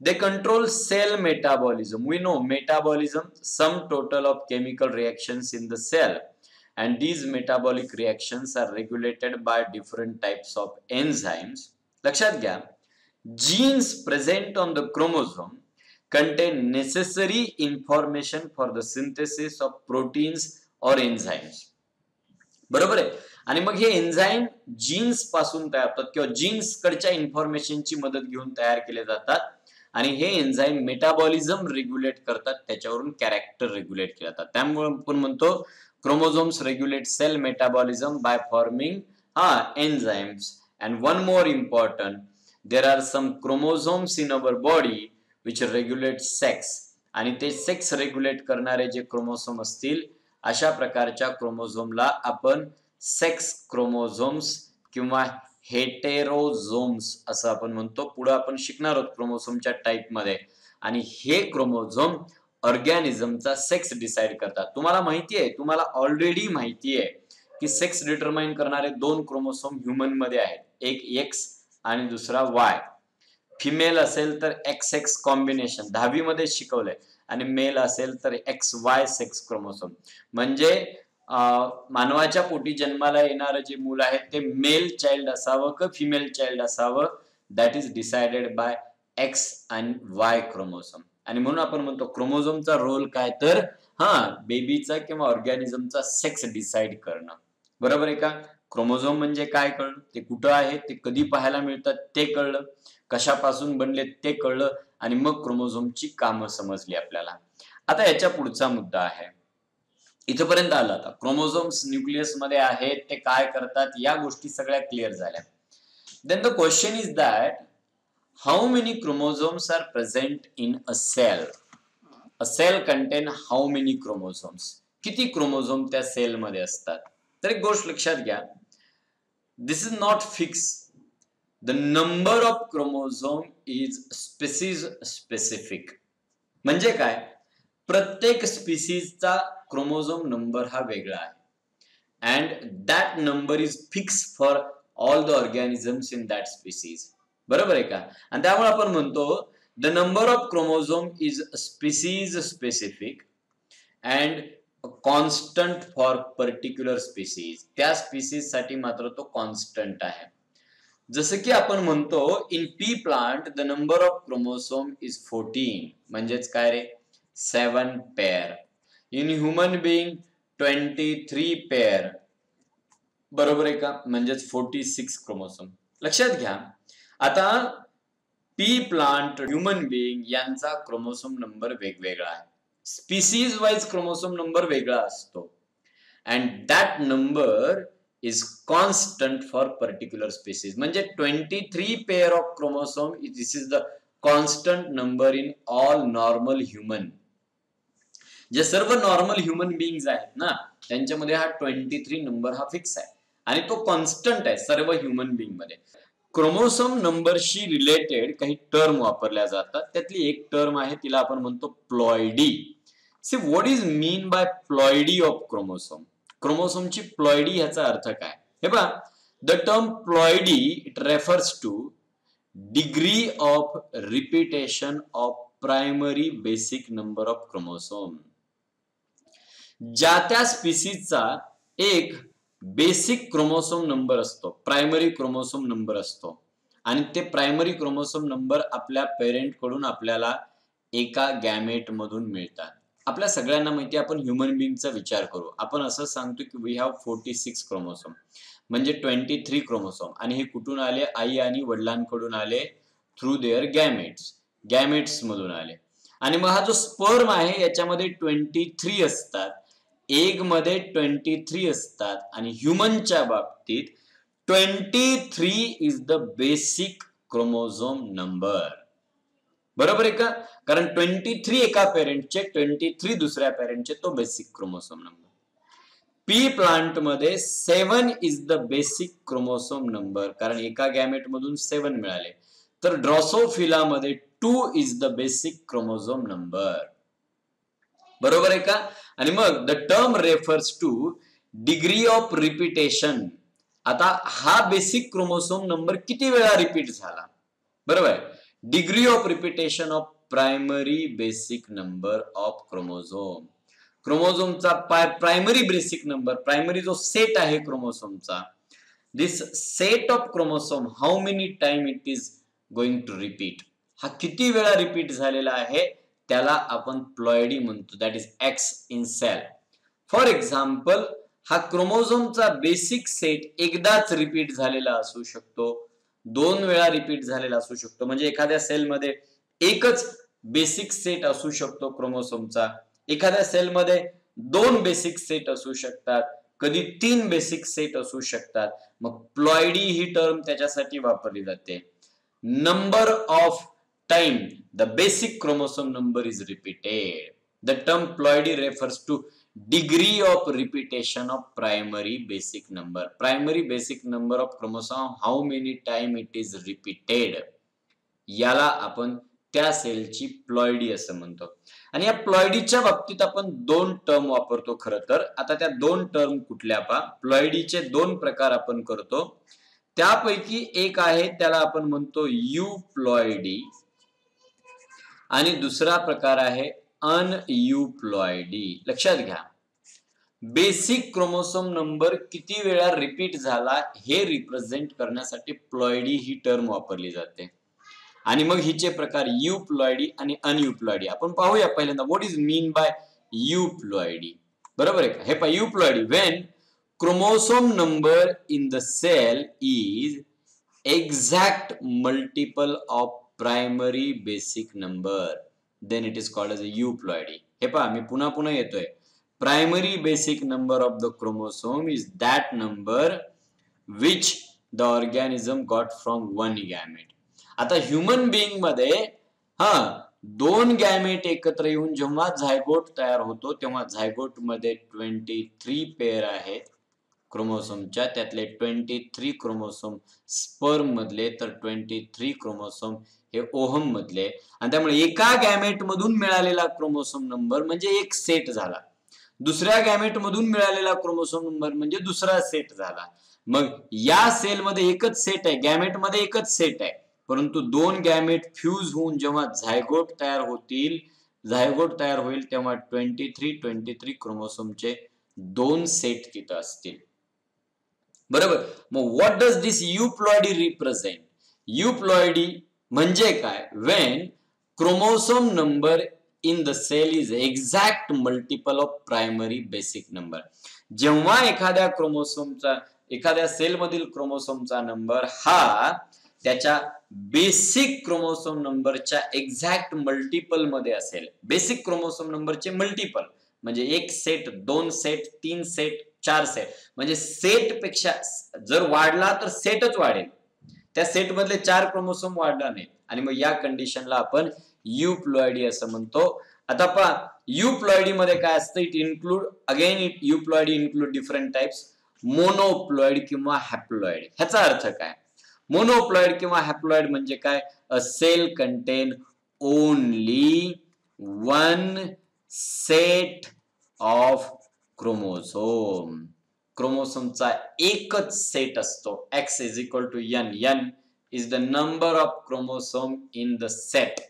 they control cell metabolism. We know metabolism, sum total of chemical reactions in the cell, and these metabolic reactions are regulated by different types of enzymes. लक्षात घ्या, genes present on the chromosome contain necessary information for the synthesis of proteins or enzymes. बरोबर आहे. आणि मग हे enzyme jeans पासून तयार होतात किंवा जीन्स कडच्या इन्फॉर्मेशनची मदत घेऊन तयार केले जातात आणि हे एन्झाईम मेटाबॉलिझम रेग्युलेट करतात, त्याच्यावरून कॅरेक्टर रेग्युलेट केले जातात. त्यामुळे आपण म्हणतो chromosomes regulate cell metabolism by forming enzymes. And one more important, there are some chromosomes in our body which regulate sex. आणि ते सेक्स रेग्युलेट करणारे जे क्रोमोझोम असतील अशा प्रकारच्या क्रोमोझोमला आपण सेक्स क्रोमोझोम्स किंवा हेटेरोझोम्स असं आपण म्हणतो. पुढे आपण शिकणार आहोत क्रोमोझोमच्या टाइप मध्ये. आणि हे क्रोमोझोम ऑर्गॅनिझमचा सेक्स डिसाइड करतात. तुम्हाला माहिती आहे, तुम्हाला ऑलरेडी माहिती आहे की सेक्स डिटरमाइन करणारे दोन क्रोमोझोम ह्युमन मध्ये आहेत, एक एक्स आणि दुसरा वाय. फिमेल असेल तर एक्स एक्स कॉम्बिनेशन 10वी मध्ये शिकवलंय आणि मेल असेल तर एक्स वाय सेक्स क्रोमोझोम. म्हणजे मानवाच्या पोटी जन्माला येणारं जे मूल आहे ते मेल चाइल्ड असावं का फिमेल चाइल्ड असावं, that is decided by x आणि वाय क्रोमोझोम. आणि म्हणून आपण म्हणतो क्रोमोझोमचा रोल काय तर बेबीचा किंवा ऑर्गॅनिझमचा सेक्स डिसाइड करणं. बरोबर आहे का? क्रोमोझोम म्हणजे काय कळलं, ते कुठं आहे, ते कधी पाहायला मिळतात ते कळलं, कशापासून बनले ते कळलं आणि मग क्रोमोझोमची कामं समजली आपल्याला. आता याच्या पुढचा मुद्दा आहे, इथपर्यंत आला. आता क्रोमोझोम्स न्यूक्लियस मध्ये आहेत, ते काय करतात या गोष्टी सगळ्या क्लिअर झाल्या. Then the question is that how many chromosomes are present in a cell. A cell contain how many chromosomes. किती क्रोमोझोम त्या सेल मध्ये असतात. तर एक गोष्ट लक्षात घ्या, this is not fix. The number of chromosome is species specific. म्हणजे काय, प्रत्येक स्पीसीजचा क्रोमोझोम नंबर हा वेगळा आहे and that number is fix for all the organisms in that species. बरोबर आहे का? आणि त्यामुळे आपण म्हणतो the number of chromosome is species specific and constant for particular species. त्या स्पीसीज साठी मात्र तो कॉन्स्टंट आहे. जसं की आपण म्हणतो in P plant the number of chromosome is 14. म्हणजेच काय रे, 7 pair. In human being 23 pair. बरोबर आहे का? म्हणजेच 46 क्रोमोझोम. लक्षात घ्या, आता पी प्लांट, ह्युमन बीइंग यांचा क्रोमोझोम नंबर वेगवेगळा आहे. स्पीसीज वाईज क्रोमोझोम नंबर वेगळा असतो and that number is constant for particular species. म्हणजे 23 pair of chromosome, this is the constant number in all normal human. जे सर्व नॉर्मल ह्युमन बीइंग्स आहेत ना, त्यांच्यामध्ये हा 23 नंबर हा फिक्स आहे आणि तो कॉन्स्टंट आहे सर्व ह्युमन बीइंग मध्ये. क्रोमोसोम नंबरशी रिलेटेड काही टर्म वापरल्या जातात. त्यातली एक टर्म आहे, तिला आपण म्हणतो ploidy. See what is mean by ploidy of chromosome. क्रोमोसोमची प्लॉइडी ह्याचा अर्थ काय? हे पहा, the term ploidy it refers to degree of repetition of primary basic number of chromosome. ज्या त्या स्पीसीजचा एक बेसिक क्रोमोसोम नंबर असतो, प्रायमरी क्रोमोसोम नंबर असतो आणि ते प्रायमरी क्रोमोसोम नंबर आपल्या पेरेंट कडून आपल्याला एका गॅमेट मधून मिळतात. आपल्या सगळ्यांना माहिती, आपण ह्युमन बीइंगचा विचार करू, आपण असं सांगतो की वी हॅव 46 क्रोमोसोम म्हणजे 23 क्रोमोसोम, आणि हे कुठून आले? आई आणि वडिलांकडून आले, थ्रू देअर गॅमेट्स मधून आले. आणि मग हा जो स्पर्म आहे याच्यामध्ये 23 असतात, एग मध्ये 23 असतात आणि ह्युमनच्या बाबतीत 23 is the basic chromosome number. बरोबर आहे का? कारण 23 एका पेरेंटचे, 23 दुसऱ्या पेरेंटचे, तो basic chromosome number. P plant मध्ये 7 is the basic chromosome number, कारण एका गॅमेट मधून 7 मिळाले. तर ड्रॉसोफिला मध्ये 2 is the basic chromosome number. बरोबर आहे का? आणि मग the term refers to degree of repetition. आता हा बेसिक क्रोमोसोम नंबर किती वेळा रिपीट झाला? बरोबर आहे. Degree of repetition of primary basic number of chromosome. क्रोमोझोमचा प्रायमरी बेसिक नंबर, प्रायमरी जो सेट आहे क्रोमोसोमचा, this set of chromosome how many time it is going to repeat, हा किती वेळा रिपीट झालेला आहे त्याला आपण प्लॉइडी म्हणतो. That is x in cell. For example, हा क्रोमोझोमचा बेसिक सेट एकदाच रिपीट झालेला असू शकतो, 2 वेळा रिपीट झालेला असू शकतो. म्हणजे एखाद्या सेलमध्ये एकच बेसिक सेट असू शकतो क्रोमोसोमचा, एखाद्या सेलमध्ये 2 बेसिक सेट असू शकतात, कधी 3 बेसिक सेट असू शकतात. मग प्लॉइडी ही टर्म त्याच्यासाठी वापरली जाते. Number of time the basic chromosome number is repeated. The term ploidy refers to degree of repetition of primary basic number. Primary basic number of chromosome, how many time it is repeated, याला आपण त्या सेलची ploidy असं म्हणतो. आणि या प्लॉइडीच्या बाबतीत आपण 2 टर्म वापरतो खरं तर. आता त्या 2 टर्म कुठल्या पहा. प्लॉइडीचे 2 प्रकार आपण करतो, त्यापैकी एक आहे त्याला आपण म्हणतो युप्लॉइडी आणि दुसरा प्रकार आहे अनयुप्लॉइडी. लक्षात घ्या, बेसिक क्रोमोसोम नंबर किती वेळा रिपीट झाला हे रिप्रेझेंट करण्यासाठी प्लॉइडी ही टर्म वापरली जाते. आणि मग हिचे प्रकार युप्लॉइडी आणि अनयुप्लॉइडी. आपण पाहूया पहिल्यांदा what is mean by euploidy. बरोबर आहे का? हे पहा, euploidy, when chromosome number in the cell is exact multiple of primary basic number, then it is called as a euploidy. हे पहा, मी पुन्हा येतोय. Primary basic number of the chromosome is that number which the organism got from 1 gamete. आता human being मध्ये 2 gamete एकत्र येऊन जेव्हा झायगोट तयार होतो, तेव्हा झायगोट मध्ये 23 पेअर आहेत क्रोमोसोमच्या, त्यातले 23 क्रोमोसोम स्पर्म मधले, तर 23 क्रोमोसोम हे ओहम मधले. आणि त्यामुळे एका गॅमेट मधून मिळालेला क्रोमोसोम नंबर म्हणजे एक सेट झाला, दुसऱ्या गॅमेट मधून मिळालेला क्रोमोसोम नंबर म्हणजे दुसरा सेट झाला. मग या सेल मध्ये एकच सेट आहे, गॅमेट मध्ये एकच सेट आहे, परंतु 2 गॅमेट फ्यूज होऊन जेव्हा झायगोट तयार होईल तेव्हा 23 क्रोमोसोमचे 2 सेट तिथं असतील. बरोबर. मग what does this euploidy represent? Euploidy म्हणजे काय? When chromosome number in the cell is exact multiple of primary basic number. जेव्हा एखाद्या सेल मधील क्रोमोसोमचा नंबर हा त्याच्या बेसिक क्रोमोसोम नंबरच्या एक्झॅक्ट मल्टिपल मध्ये असेल. बेसिक क्रोमोसोम नंबरचे मल्टिपल म्हणजे 1 सेट, 2 सेट, 3 सेट, 4 सेट म्हणजे सेट पेक्षा जर वाढला तर सेटच वाढेल, त्या सेट मधले 4 क्रोमोसोम वाढणार नाही आणि मग या कंडिशनला आपण युप्लॉइडी असं म्हणतो. आता पहा युप्लॉइडी मध्ये काय असतं, युप्लॉइडी इन्क्लूड डिफरंट टाइप्स, मोनोप्लॉइड किंवा हॅप्लॉइड. ह्याचा अर्थ काय, मोनोप्लॉइड किंवा हॅप्लॉइड म्हणजे काय, a cell contain only one set of chromosome. क्रोमोसोमचा एकच सेट असतो. X is equal to n. n is the number of chromosome in the set.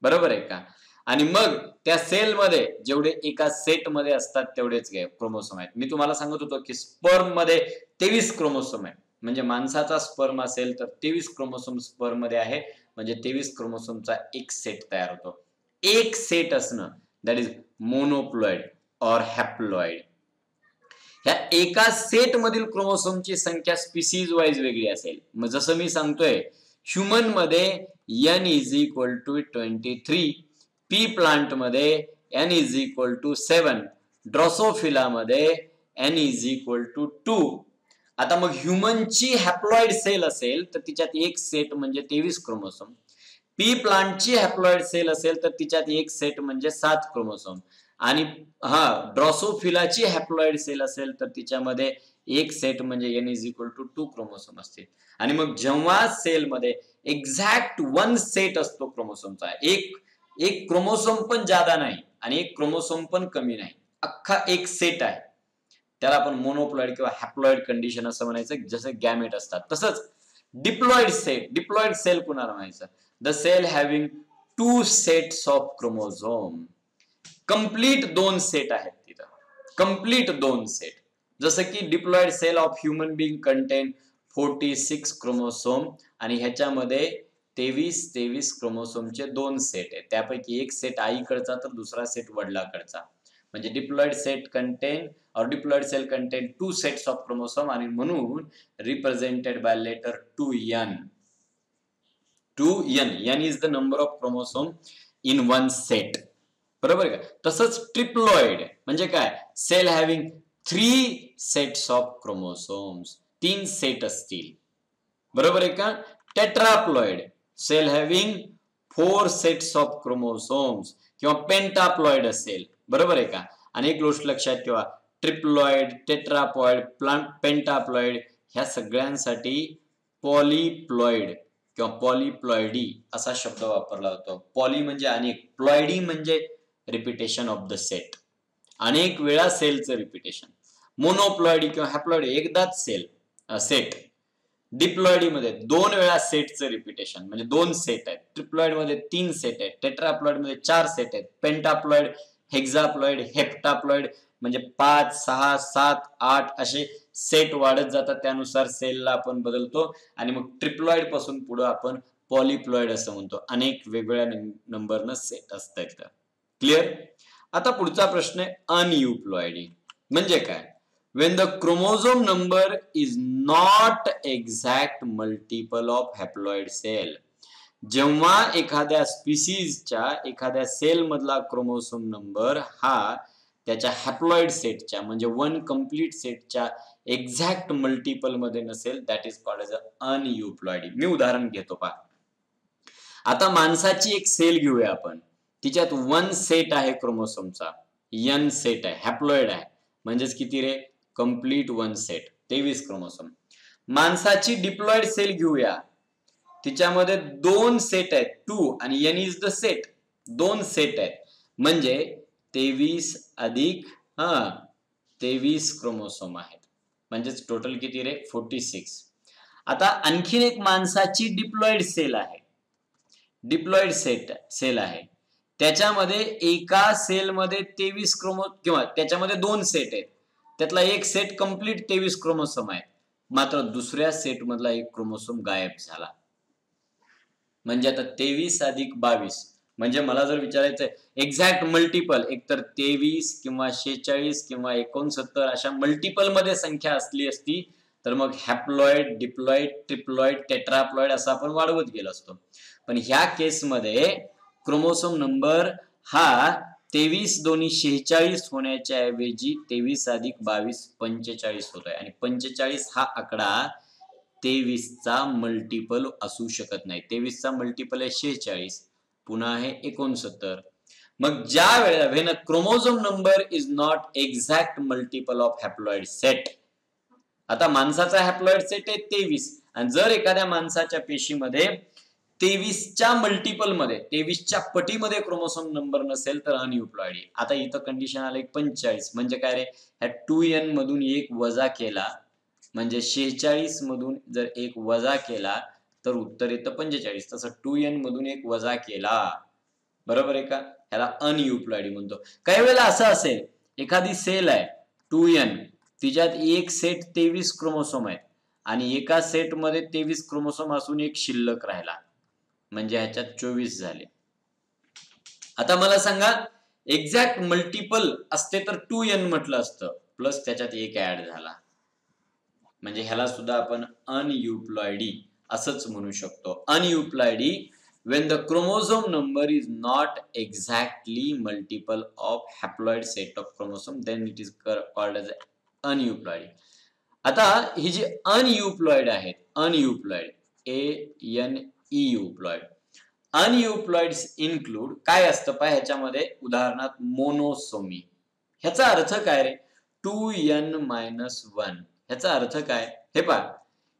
बरोबर आहे का. आणि मग त्या सेल मध्ये जेवढे एका सेट मध्ये असतात तेवढेच क्रोमोसोम आहेत. मी तुम्हाला सांगत होतो की स्पर्म मध्ये 23 क्रोमोसोम आहेत. म्हणजे माणसाचा स्पर्म असेल तर 23 क्रोमोसोम स्पर्म मध्ये आहे, म्हणजे 23 क्रोमोसोमचा एक सेट तयार होतो. एक सेट असणं दॅट इज मोनोप्लॉइड और हॅप्लॉइड. ह्या एका सेट मधील क्रोमोसोमची संख्या स्पीसीज वाईज वेगळी असेल. मग जसं मी सांगतोय ह्युमन मध्ये n is equal to 23, pea plant मध्ये n is equal to 7, drosophila मध्ये n इज इक्वल टू 2. आता मग ह्युमनची हॅप्लॉइड सेल असेल तर तिच्यात एक सेट म्हणजे 23 क्रोमोसोम, पी प्लांटची हॅप्लॉइड सेल असेल तर तिच्यात एक सेट म्हणजे 7 क्रोमोसोम, आणि ड्रोसोफिलाची हॅप्लॉइड सेल असेल तर तिच्यामध्ये एक सेट म्हणजे n is equal to 2 chromosome असतील. आणि मग जेव्हा सेल मध्ये एक्झॅक्ट वन सेट असतो क्रोमोसोमचा, एक क्रोमोसोम पण जादा नाही आणि एक क्रोमोसोम पण कमी नाही, अख्खा एक सेट आहे, त्याला आपण मोनोप्लॉइड किंवा हॅप्लॉइड कंडिशन असं म्हणायचं. जसं गॅमेट असतात तसंच डिप्लॉइड सेल कुणाला म्हणायचं, the cell having 2 sets of chromosome. Complete 2 set आहेत तिथं, कंप्लीट 2 सेट. जसं की diploid cell of human being contain 46 chromosome आणि ह्याच्यामध्ये 23 क्रोमोसोमचे 2 सेट आहेत. त्यापैकी एक सेट आईकडचा तर दुसरा सेट वडिलाकडचा. म्हणजे diploid cell contain 2 sets of chromosome आणि म्हणून represented by letter 2n. n is the number of chromosome in one set. बरोबर का. तसंच ट्रिप्लॉइड म्हणजे काय, cell having 3 sets of chromosomes, 3 set असतील. बरोबर आहे का. Tetraploid cell having 4 sets of chromosomes किंवा पेंटाप्लॉइड असेल. बरोबर आहे का. अनेक गोष्ट लक्षात ठेवा, ट्रिप्लॉइड, टेट्राप्लॉइड, पेंटाप्लॉइड ह्या सगळ्यांसाठी पॉलीप्लॉइड किंवा पॉलीप्लॉइडी असा शब्द वापरला जातो. पॉली म्हणजे अनेक, प्लॉइडी म्हणजे रिपिटेशन ऑफ द सेट, अनेक वेळा सेलचं रिपिटेशन. मोनोप्लॉइडी किंवा हॅप्लॉइडी एकदाच सेट. डिप्लॉइडी मध्ये 2 वेळा सेटचं रिपिटेशन म्हणजे 2 सेट आहेत. ट्रिप्लॉइड मध्ये 3 सेट आहेत. टेट्राप्लॉइड मध्ये 4 सेट आहेत. पेंटाप्लॉइड, हेक्साप्लॉइड, हेप्टाप्लॉइड म्हणजे 5, 6, 7, 8 असे सेट वाढत जातात. त्यानुसार सेलला आपण बदलतो आणि मग ट्रिप्लॉइड पासून पुढे आपण पॉलीप्लॉइड असं म्हणतो. अनेक वेगवेगळ्या नंबरनं सेट असतात. क्लिअर. आता पुढचा प्रश्न आहे अनयुप्लॉइडी म्हणजे काय. When the chromosome number is not exact multiple of haploid cell. जेव्हा एखाद्या स्पीसीजच्या एखाद्या सेल मधला क्रोमोसोम नंबर हा त्याच्या हॅप्लॉइड सेटच्या म्हणजे 1 कंप्लीट सेटच्या एक्झॅक्ट मल्टिपल मध्ये नसेल, दॅट इज कॉल्ड एज अनयुप्लॉइडी. मी उदाहरण घेतो पहा. आता माणसाची एक सेल घेऊया आपण, तिच्यात 1 सेट आहे क्रोमोसोमचा, n सेट आहे, हॅप्लॉइड आहे, म्हणजेच किती रे, कंप्लीट 1 सेट, 23 क्रोमोसोम. माणसाची डिप्लॉइड सेल घेऊया, तिच्यामध्ये 2 सेट आहेत, 2 आणि n is the set, 2 set आहेत म्हणजे 23 अधिक 23 क्रोमोसोम आहेत, म्हणजेच टोटल किती रे, 46. आता आणखीन एक माणसाची डिप्लॉइड सेल आहे, डिप्लॉइड सेल आहे, त्याच्यामध्ये एका सेल मध्ये 23 किंवा त्याच्यामध्ये 2 सेट आहेत, त्यातला एक सेट कंप्लीट 23 क्रोमोसोम आहे, मात्र दुसऱ्या सेट मधला एक क्रोमोसोम गायब झाला. म्हणजे आता 23 अधिक 22 म्हणजे मला जर विचारायचं एक्झॅक्ट मल्टिपल, एकतर 23 किंवा 46 किंवा 69 अशा मल्टिपल मध्ये संख्या असली असती तर मग हॅप्लॉइड, डिप्लॉइड, ट्रिप्लॉइड, टेट्राप्लॉइड असं आपण वाढवत गेलो असतो. पण ह्या केसमध्ये क्रोमोसोम नंबर हा 23 दोन्ही 46 होण्याच्या ऐवजी 23 अधिक 22 45 होत आहे आणि 45 हा आकडा 23 चा मल्टिपल असू शकत नाही. 23 चा मल्टिपल आहे 46, पुन्हा आहे 69. मग ज्या वेळेला when a chromosome number is not exact multiple of haploid set, आता माणसाचा हॅप्लॉइड सेट आहे 23 आणि जर एखाद्या माणसाच्या पेशीमध्ये 23च्या मल्टिपल मध्ये 23च्या पटीमध्ये क्रोमोसोम नंबर नसेल तर अनयुप्लॉइड. आता इथं कंडिशन आलं 45 म्हणजे काय रे, ह्या 2n मधून एक वजा केला म्हणजे 46 मधून जर एक वजा केला तर उत्तर येतं 45. तसं 2n मधून एक वजा केला, बरोबर आहे का, ह्याला अनयुप्लॉइड म्हणतो. काही वेळेला असं असेल, एखादी सेल आहे 2n, तिच्यात एक सेट 23 क्रोमोसोम आहेत आणि एका सेट मध्ये 23 क्रोमोसोम असून एक शिल्लक राहिला म्हणजे ह्याच्यात 24 झाले. आता मला सांगा, एक्झॅक्ट मल्टिपल असते तर 2n म्हटलं असतं प्लस त्याच्यात एक ऍड झाला म्हणजे ह्याला सुद्धा आपण अनयुप्लॉइडी असंच म्हणू शकतो. अनयुप्लॉइडी when the chromosome number is not exactly multiple of haploid set of chromosome, then it is called as अनयुप्लॉइड. आता ही जी अनयुप्लॉइड आहेत, अनयुप्लॉइड ANEUप्लॉइड, अनयुप्लॉइड इन्क्लूड काय असतं पहा ह्याच्यामध्ये, उदाहरणार्थ मोनोसोमी. ह्याचा अर्थ काय रे, 2n-1. ह्याचा अर्थ काय, हे पहा,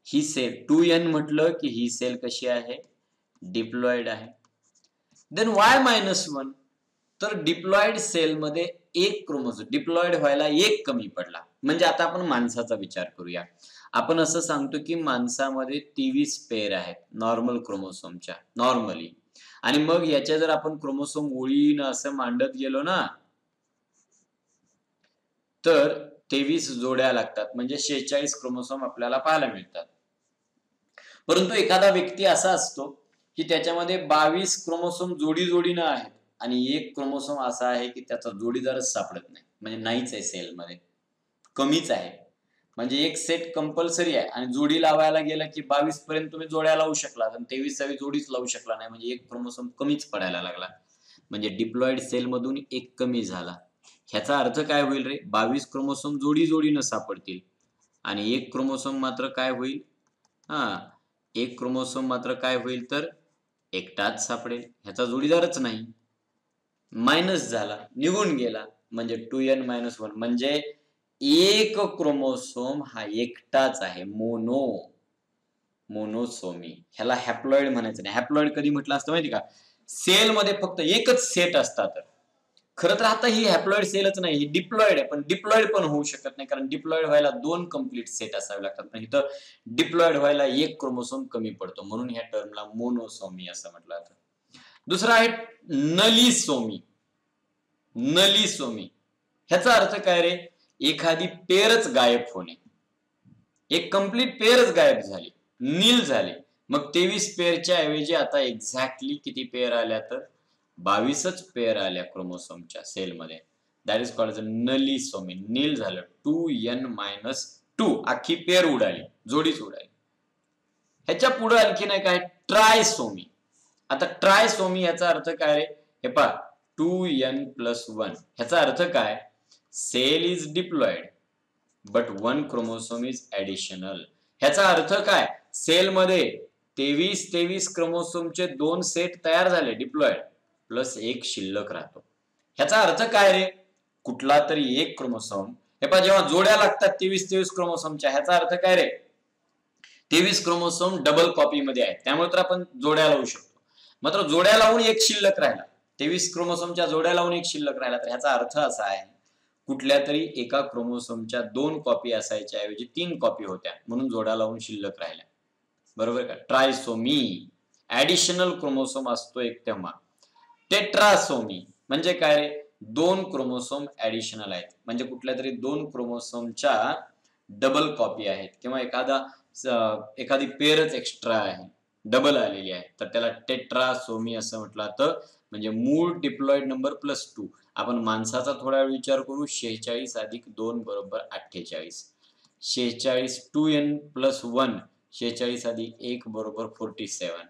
ही सेल 2n म्हटलं की ही सेल कशी आहे, डिप्लॉइड आहे. देन y-1, तर डिप्लॉइड सेल मध्ये एक क्रोमोझोम डिप्लॉइड व्हायला एक कमी पडला. म्हणजे आता आपण माणसाचा विचार करूया. आपण असं सांगतो की माणसामध्ये 23 पेअर आहेत नॉर्मल क्रोमोसोमच्या, नॉर्मली, आणि मग याच्या जर आपण क्रोमोसोम ओळीनं असं मांडत गेलो ना तर 23 जोड्या लागतात म्हणजे 46 क्रोमोसोम आपल्याला पाहायला मिळतात. परंतु एखादा व्यक्ती असा असतो की त्याच्यामध्ये 22 क्रोमोसोम जोडीनं आहेत आणि एक क्रोमोसोम असा आहे की त्याचा जोडीदारच सापडत नाही, म्हणजे नाहीच आहे सेलमध्ये, कमीच आहे. म्हणजे एक सेट कंपल्सरी आहे आणि जोडी लावायला गेलं की 22 पर्यंत तुम्ही जोड्या लावू शकला आणि 23वी जोडीच लावू शकला नाही, म्हणजे एक क्रोमोसोम कमीच पडायला लागला, म्हणजे डिप्लॉइड सेल मधून एक कमी झाला. ह्याचा अर्थ काय होईल रे, 22 क्रोमोसोम जोडीनं सापडतील आणि एक क्रोमोसोम मात्र काय होईल, एक क्रोमोसोम मात्र काय होईल तर एकटाच सापडेल, ह्याचा जोडीदारच नाही, मायनस झाला, निघून गेला, म्हणजे 2n-1 म्हणजे एक क्रोमोसोम हा एकटाच आहे, मोनोसोमी. ह्याला हॅप्लॉइड म्हणायचं नाही. हॅप्लॉइड कधी म्हटलं असतं माहिती का, सेल मध्ये फक्त एकच सेट असतात. खरं तर आता ही हॅप्लॉइड सेलच नाही, ही डिप्लॉइड आहे, पण डिप्लॉइड पण होऊ शकत नाही कारण डिप्लॉइड व्हायला 2 कंप्लीट सेट असावे लागतात, पण इथं डिप्लॉइड व्हायला एक क्रोमोसोम कमी पडतो, म्हणून ह्या टर्मला मोनोसोमी असं म्हटलं जातं. दुसरा आहे नलिसोमी. नलिसोमी ह्याचा अर्थ काय रे, एखादी पेरच गायब होणे, एक कंप्लीट पेरच गायब झाली, नील झाले. मग 23 पेअरच्या ऐवजी आता एक्झॅक्टली किती पेअर आल्या तर 22च पेअर आल्या क्रोमोसोमच्या सेलमध्ये. That is called nullisomy. Nil झालं, 2n-2, अख्खी पेअर उडाली, जोडीच उडाली. ह्याच्या पुढे आणखी नाही काय, ट्रायसोमी. आता ट्रायसोमी ह्याचा अर्थ काय रे, हे पहा, 2n+1. ह्याचा अर्थ काय, cell is diploid but 1 chromosome is additional. ह्याचा अर्थ काय, सेल मध्ये 23 क्रोमोसोमचे 2 सेट तयार झाले डिप्लॉइड प्लस एक शिल्लक राहतो. ह्याचा अर्थ काय रे, कुठला तरी एक क्रोमोसोम, हे पहा जेव्हा जोड्या लागतात 23 क्रोमोसोमच्या, ह्याचा अर्थ काय रे, 23 क्रोमोसोम डबल कॉपी मध्ये आहेत, त्यामुळे तर आपण जोड्या लावू शकतो. मात्र जोड्या लावून एक शिल्लक राहिला, 23 क्रोमोसोमच्या जोड्या लावून एक शिल्लक राहिला, तर ह्याचा अर्थ असा आहे, कुठल्या तरी एका क्रोमोसोमच्या 2 कॉपी असायच्या ऐवजी 3 कॉपी होत्या, म्हणून जोड्या लावून शिल्लक राहिल्या, बरोबर का. ट्रायसोमी, ऍडिशनल क्रोमोसोम असतो एक तेव्हा. टेट्रासोमी म्हणजे काय रे, 2 क्रोमोसोम ऍडिशनल आहेत, म्हणजे कुठल्या तरी 2 क्रोमोसोमच्या डबल कॉपी आहेत किंवा एखादी पेअरच एक्स्ट्रा आहे, डबल आलेली आहे, तर त्याला टेट्रासोमी असं म्हटलं जातं. म्हणजे मूळ डिप्लॉइड नंबर +2. आपण माणसाचा थोडा वेळ विचार करू, 46 अधिक 2 बरोबर 48. 46 2n+1, 46 अधिक 1 बरोबर 47.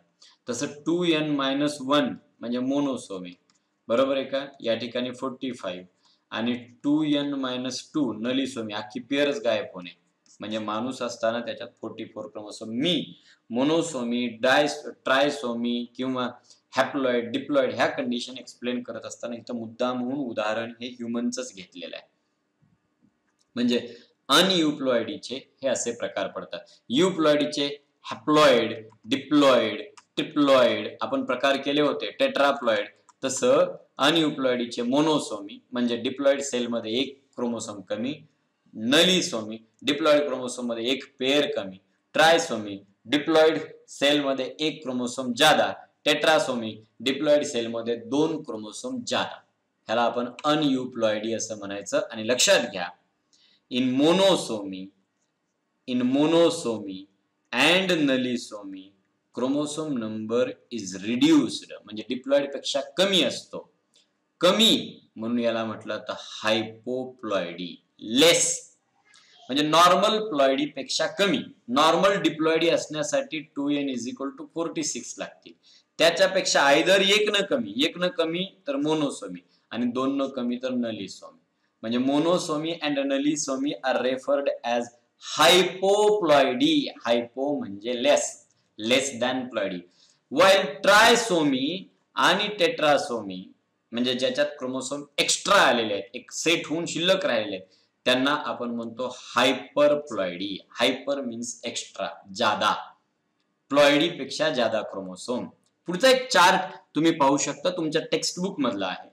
तसं 2n-1 म्हणजे मोनोसोमी, बरोबर आहे का? या ठिकाणी 45 आणि 2n-2 नलिसोमी अख्खी पेअरच गायब होणे. म्हणजे माणूस असताना त्याच्यात 44 क्रोमोसोम. मी मोनोसोमी, ट्रायसोमी किंवा हॅप्लॉइड, डिप्लॉइड ह्या कंडिशन एक्सप्लेन करत असताना इथं मुद्दामहून उदाहरण हे ह्युमनचंच घेतलेलं आहे. म्हणजे अनयुप्लॉइडीचे हे असे प्रकार पडतात. युप्लॉइडीचे हॅप्लॉइड, डिप्लॉइड, ट्रिप्लॉइड आपण प्रकार केले होते. टेट्राप्लॉइड. तसं अनयुप्लॉइडीचे मोनोसोमी म्हणजे डिप्लॉइड सेलमध्ये एक क्रोमोसोम कमी, नलिसोमी डिप्लॉइड क्रोमोसोम मध्ये एक पेअर कमी, ट्रायसोमी डिप्लॉइड सेलमध्ये एक क्रोमोसोम जादा, टेट्रासोमी डिप्लॉइड सेलमध्ये 2 क्रोमोसोम जादा. ह्याला आपण अनयुप्लॉइडी असं म्हणायचं. आणि लक्षात घ्या, in monosomy and nalisomy chromosome number is reduced म्हणजे डिप्लॉइड पेक्षा कमी असतो. कमी म्हणून याला म्हटलं तर हायपोप्लॉइडी. लेस म्हणजे नॉर्मल प्लॉइडी पेक्षा कमी. नॉर्मल डिप्लॉइडी असण्यासाठी 2n=46 लागतील. त्याच्यापेक्षा आयदर एक न कमी तर मोनोसोमी आणि 2 न कमी तर नलिसोमी. म्हणजे monosomy and nullisomy are referred as hypoploidy. Hypo म्हणजे less than ploidy. While trisomy आणि टेट्रासोमी म्हणजे ज्याच्यात क्रोमोसोम एक्स्ट्रा आलेले आहेत, एक सेट होऊन शिल्लक राहिलेले आहेत, त्यांना आपण म्हणतो हायपरप्लॉइडी. हायपर मीन्स एक्स्ट्रा, जादा. प्लॉइडी पेक्षा जादा क्रोमोसोम. पुढचा एक चार्ट तुम्ही पाहू शकता, तुमच्या टेक्स्टबुक मधला आहे.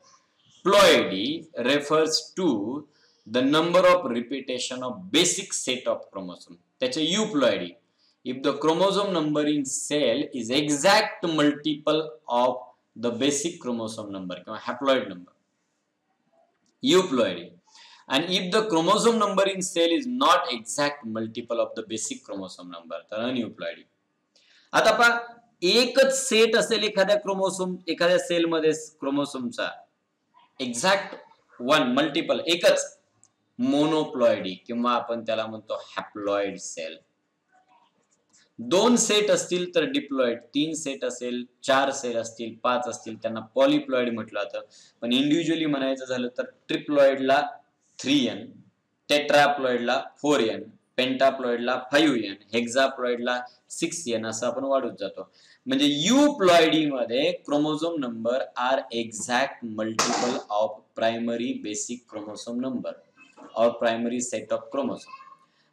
Ploidy refers to the number of repetition of basic set of chromosome. त्याचे euploidy. If the chromosome number in cell is exact multiple of the basic chromosome number किंवा haploid number. Euploidy. And if the chromosome number in cell is not exact multiple of the basic chromosome number, तर aneuploidy. आता पहा, एकच set असेल एखाद्या chromosome, एखाद्या sale मध्ये क्रोमोसोमचा exact one multiple एकच, मोनोप्लॉइडी किंवा आपण त्याला म्हणतो हॅप्लॉइड सेल. 2 सेट असतील तर डिप्लॉइड, 3 सेट असेल, 4 सेल असतील, 5 असतील त्यांना पॉलिप्लॉइड म्हटलं जातं. पण इंडिव्हिज्युअली म्हणायचं झालं तर ट्रिप्लॉइडला 3n, टेट्राप्लॉइडला 4n, पेंटाप्लॉइडला 5n, हेक्साप्लॉइडला 6n असं आपण वाढवत जातो. म्हणजे युप्लॉइडी मध्ये chromosome number are exact multiple of primary basic chromosome number और primary set of chromosome.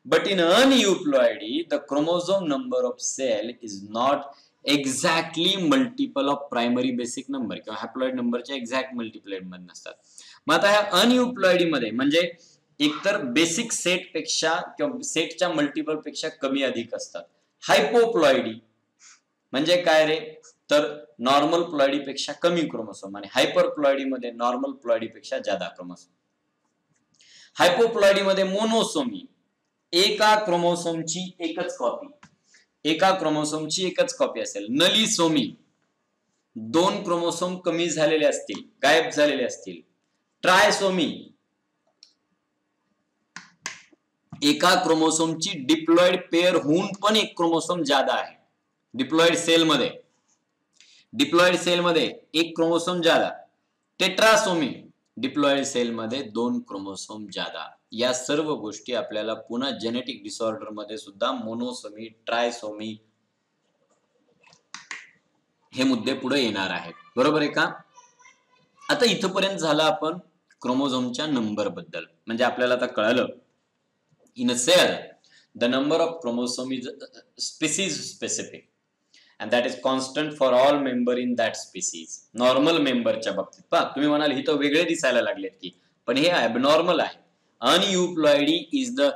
But in aneuploidy the chromosome number of cell is not exactly multiple of primary basic number किंवा haploid नंबरच्या exact multiplied मध्ये नसतात. मग आता ह्या अनयुप्लॉइडी मध्ये म्हणजे एकतर बेसिक सेट पेक्षा किंवा सेटच्या मल्टिपल पेक्षा कमी अधिक असतात. हायपोप्लॉइडी म्हणजे काय रे, तर नॉर्मल प्लॉइडी पेक्षा कमी क्रोमोसोम आणि हायपरप्लॉइडी मध्ये नॉर्मल प्लॉइडी पेक्षा जादा क्रोमोसोम. हायपोप्लॉइडी मध्ये मोनोसोमी एका क्रोमोसोमची एकच कॉपी असेल. नलिसोमी 2 क्रोमोसोम कमी झालेले असतील, गायब झालेले असतील. ट्रायसोमी एका क्रोमोसोमची डिप्लॉइड पेअर होऊन पण एक क्रोमोसोम जादा आहे. डिप्लॉइड सेल मध्ये एक क्रोमोसोम जादा. टेट्रासोमी डिप्लॉइड सेल मध्ये 2 क्रोमोसोम जादा. या सर्व गोष्टी आपल्याला पुन्हा जेनेटिक डिसऑर्डर मध्ये सुद्धा मोनोसोमी, ट्रायसोमी हे मुद्दे पुढे येणार आहेत. बरोबर आहे का? आता इथपर्यंत झालं आपण क्रोमोसोमच्या नंबर बद्दल. म्हणजे आपल्याला आता कळलं, in a cell the number of chromosome is species specific and that is constant for all member in that species. Normal मेंबरच्या बाबतीत पहा, तुम्ही म्हणाल ही तर वेगळे दिसायला लागलेत की, पण हे ॲबनॉर्मल आहे. Aneuploidy is the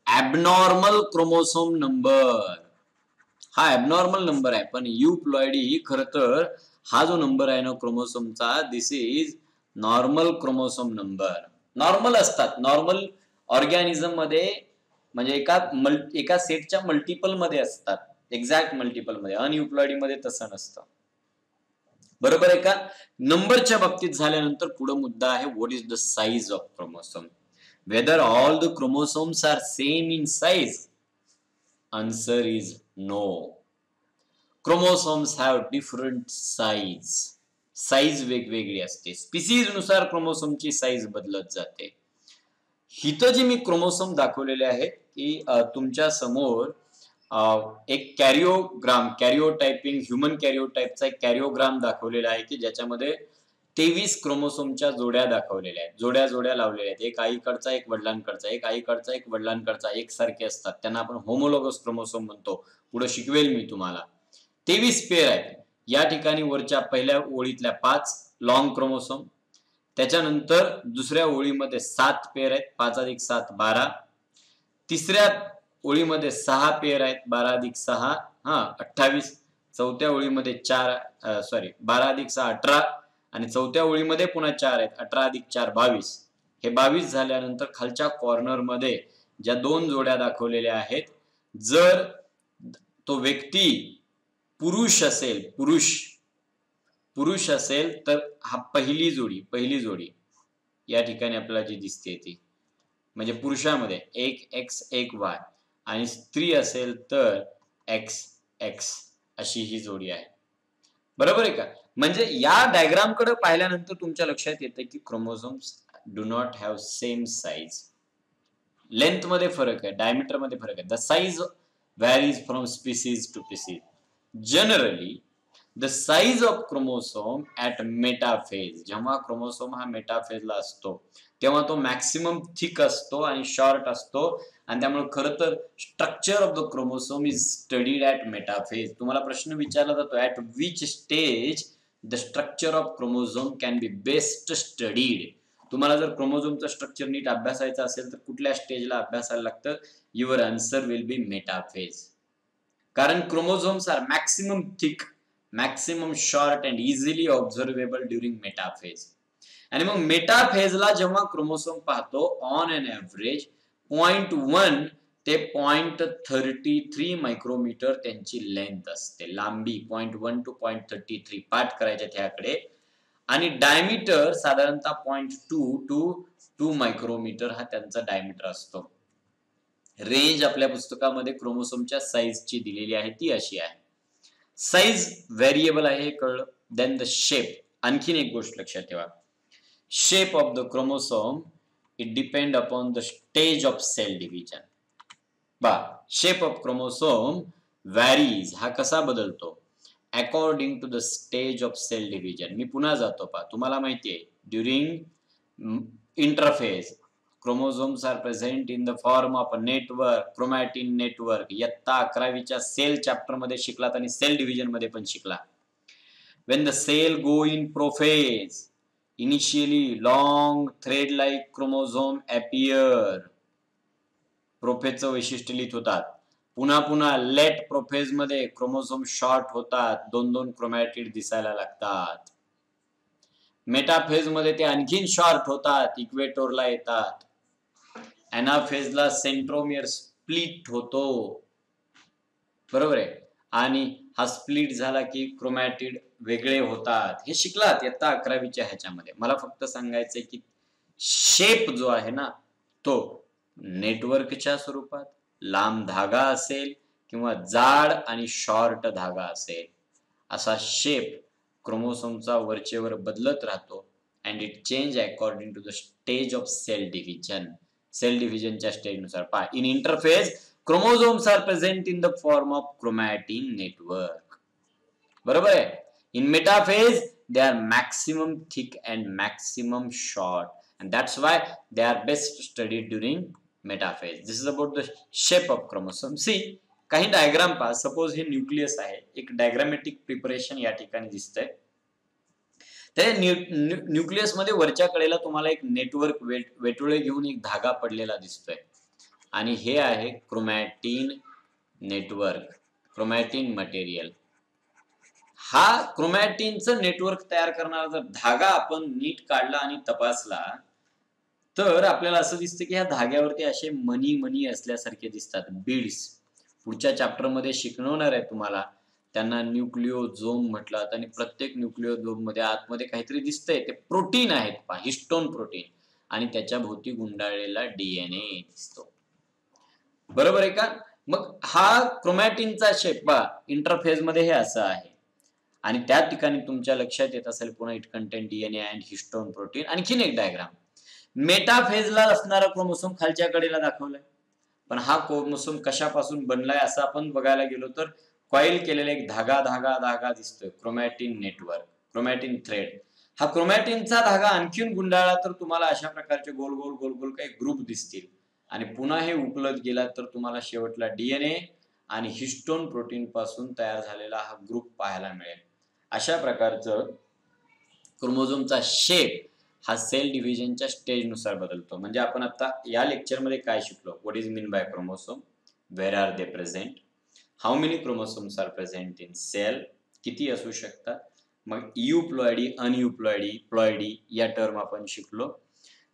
abnormal chromosome number. हा ॲबनॉर्मल नंबर आहे. पण युप्लॉइडी ही खरं तर हा जो नंबर आहे ना क्रोमोसोमचा, this is normal chromosome number. Normal असतात. नॉर्मल ऑर्गॅनिझम मध्ये म्हणजे एका सेटच्या मल्टिपल मध्ये असतात, एक्झॅक्ट मल्टिपल मध्ये. अनयुप्लॉइडी मध्ये तसं नसतं. बरोबर आहे का? नंबरच्या बाबतीत झाल्यानंतर पुढे मुद्दा आहे, what is the size of chromosome. Whether all the chromosomes are same in size. Answer is no. Chromosomes have different size. Size वेगवेगळी असते. स्पीसीज नुसार क्रोमोसोमची साईज बदलत जाते. इथं जे मी क्रोमोसोम दाखवलेले आहेत की तुमच्या समोर एक कॅरिओटायपिंग ह्युमन कॅरिओटाइपचा एक कॅरिओग्राम दाखवलेला आहे की ज्याच्यामध्ये 23 क्रोमोसोमच्या जोड्या दाखवलेल्या आहेत. जोड्या लावलेल्या आहेत. एक आईकडचा, एक वडिलांकडचा, एक आईकडचा, एक वडिलांकडचा, एकसारखे असतात. त्यांना आपण होमोलॉगस क्रोमोसोम म्हणतो. पुढे शिकवेल मी तुम्हाला. 23 पेअर आहेत. या ठिकाणी वरच्या पहिल्या ओळीतल्या 5 लॉंग क्रोमोसोम, त्याच्यानंतर दुसऱ्या ओळीमध्ये 7 पेअर आहेत. 5 अधिक 7 12. तिसऱ्या ओळीमध्ये 6 पेअर आहेत. 12 अधिक 6 28. चौथ्या ओळीमध्ये 12 अधिक 6 18 आणि चौथ्या ओळीमध्ये पुन्हा 4 आहेत. 18 अधिक 4 22. हे 22 झाल्यानंतर खालच्या कॉर्नर मध्ये ज्या 2 जोड्या दाखवलेल्या आहेत, जर तो व्यक्ती पुरुष असेल तर हा पहिली जोडी या ठिकाणी आपल्याला जी दिसते ती म्हणजे पुरुषामध्ये एक X एक Y आणि स्त्री असेल तर XX अशी ही जोडी आहे. बरोबर आहे का? म्हणजे या डायग्राम कडे पाहिल्यानंतर तुमच्या लक्षात येतं की chromosomes do not have same size. Length मध्ये फरक आहे, डायमीटर मध्ये फरक आहे. The size varies from species to species. Generally the size of chromosome at metaphase, जेव्हा क्रोमोसोम हा मेटाफेजला असतो तेव्हा तो मॅक्सिमम थिक असतो आणि शॉर्ट असतो आणि त्यामुळे खरं तर structure of the chromosome is studied at metaphase. तुम्हाला प्रश्न विचारला जातो at which stage the structure of chromosome can be best studied. तुम्हाला जर क्रोमोसोमचं स्ट्रक्चर नीट अभ्यासायचं असेल तर कुठल्या स्टेजला अभ्यासायला लागतं? Your answer will be metaphase. कारण chromosomes are maximum thick, maximum short and easily observable during metaphase. आणि मग मेटाफेजला जेव्हा क्रोमोसोम पाहतो ऑन अन एव्हरेज 0.1 ते 0.33 मायक्रोमीटर त्यांची लेंथ असते, लांबी 0.1 to 0.33. पाठ करायचे त्याकडे. आणि डायमीटर साधारणतः 0.2 to 2 मायक्रोमीटर हा त्यांचा डायमीटर असतो. रेंज आपल्या पुस्तकामध्ये क्रोमोसोमच्या साईजची दिलेली आहे ती अशी आहे. साईज व्हेरिएबल आहे हे कळलं. Then the shape. आणखीन एक गोष्ट लक्षात ठेवा. Shape of the chromosome it depend upon the stage of cell division. Shape of chromosome varies, हा कसा बदलतो? According to the stage of cell division. मी पुन्हा जातो तुम्हाला माहिती आहे during interphase chromosomes are present in the form of a network, chromatin network. इयत्ता 11वीच्या सेल चॅप्टर मध्ये शिकलात आणि सेल डिव्हिजन मध्ये पण शिकला. When the cell go in prophase, initially long thread like chromosome appear. प्रोफेजचं वैशिष्ट्य लिहित होतात. पुन्हा लेट प्रोफेज मध्ये क्रोमोसोम शॉर्ट होतात, 2-2 क्रोमॅटिड दिसायला लागतात. मेटाफेज मध्ये ते आणखीन शॉर्ट होतात, इक्वेटोरला येतात. एनाफेजला सेंट्रोमियर स्प्लिट होतो. बरोबर आहे. आणि हा स्प्लिट झाला की क्रोमॅटिड वेगळे होतात. हे शिकलात इयत्ता 11वीच्या ह्याच्यामध्ये. मला फक्त सांगायचंय की शेप जो आहे ना तो नेटवर्कच्या स्वरूपात, लांब धागा असेल किंवा जाड आणि शॉर्ट धागा असेल, असा शेप क्रोमोसोमचा वरचेवर बदलत राहतो. And it change according to the stage of cell division. Cell डिव्हिजनच्या स्टेजनुसार. In interphase chromosomes are present in the form of chromatin network. बरोबर आहे. In metaphase they are maximum thick and maximum short, and that's why they are best studied during metaphase. This is about the shape of chromosome. See, काही diagram पहा. Suppose हे nucleus आहे. एक diagrammatic preparation या ठिकाणी दिसतंय. त्या nucleus मध्ये वरच्या कडेला तुम्हाला एक नेटवर्क वेटोळे घेऊन एक धागा पडलेला दिसतोय आणि हे आहे क्रोमॅटिन नेटवर्क, क्रोमॅटिन मटेरियल. हा क्रोमॅटिनचं नेटवर्क तयार करणारा जर धागा आपण नीट काढला आणि तपासला तर आपल्याला असं दिसतं की ह्या धाग्यावरती असे मणी असल्यासारखे दिसतात, बीड्स. पुढच्या चॅप्टर मध्ये शिकवणार आहे तुम्हाला. त्यांना न्यूक्लिओझोम म्हटलं आणि प्रत्येक न्यूक्लिओझोम मध्ये आतमध्ये काहीतरी दिसतंय. ते प्रोटीन आहेत पहा, हिस्टोन प्रोटीन, आणि त्याच्या भोवती गुंडाळलेला DNA दिसतो. बरोबर आहे का? मग हा क्रोमॅटिनचा शेप पहा इंटरफेज मध्ये हे असं आहे आणि त्या ठिकाणी तुमच्या लक्षात येत असेल पुन्हा it content DNA and histone protein. आणखीन एक डायग्राम, मेटाफेजला असणारा क्रोमोसोम खालच्या कडेला दाखवलाय. पण हा क्रोमोसोम कशापासून बनलाय असं आपण बघायला गेलो तर कॉईल केलेला एक धागा धागा धागा दिसतोय, क्रोमॅटिन नेटवर्क, क्रोमॅटिन थ्रेड. हा क्रोमॅटिनचा धागा आणखीन गुंडाळला तर तुम्हाला अशा प्रकारचे गोल गोल गोल गोल काही ग्रुप दिसतील. आणि पुन्हा हे उकलत गेला तर तुम्हाला शेवटला डीएनए आणि हिस्टोन प्रोटीन पासून तयार झालेला हा ग्रुप पाहायला मिळेल. अशा प्रकारचं क्रोमोझोमचा शेप हा सेल डिव्हिजनच्या स्टेजनुसार बदलतो. म्हणजे आपण आता या लेक्चरमध्ये काय शिकलो, what is mean by chromosome, where are they present, how many chromosomes are present in cell, किती असू शकतात, मग युप्लॉइडी, अनयुप्लॉइडी, प्लॉइडी या टर्म आपण शिकलो.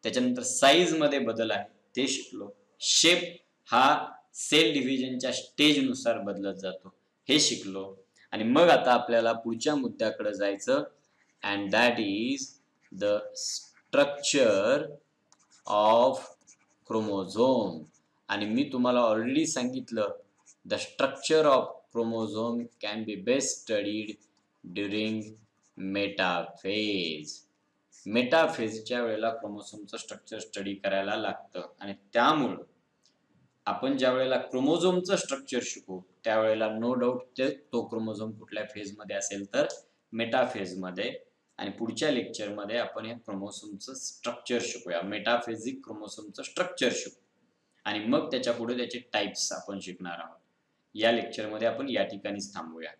त्याच्यानंतर साईज मध्ये बदल आहे ते शिकलो. शेप हा सेल डिव्हिजनच्या स्टेजनुसार बदलत जातो हे शिकलो. आणि मग आता आपल्याला पुढच्या मुद्द्याकडे जायचं, and that is the structure of chromosome. आणि मी तुम्हाला ऑलरेडी सांगितलं, the structure of chromosome can be best studied during metaphase. मेटाफेजच्या वेळेला क्रोमोझोमचं स्ट्रक्चर स्टडी करायला लागतं. आणि त्यामुळं आपण ज्या वेळेला क्रोमोझोमचं स्ट्रक्चर शिकू त्यावेळेला नो डाऊट तो क्रोमोझोम कुठल्या फेजमध्ये असेल तर मेटाफेजमध्ये. आणि पुढच्या लेक्चरमध्ये आपण या क्रोमोझोमचं स्ट्रक्चर शिकूया, मेटाफेजिक क्रोमोझोमचं स्ट्रक्चर शिकू. आणि मग त्याच्या पुढे त्याचे टाइप्स आपण शिकणार आहोत. या लेक्चरमध्ये आपण या ठिकाणीच थांबूया.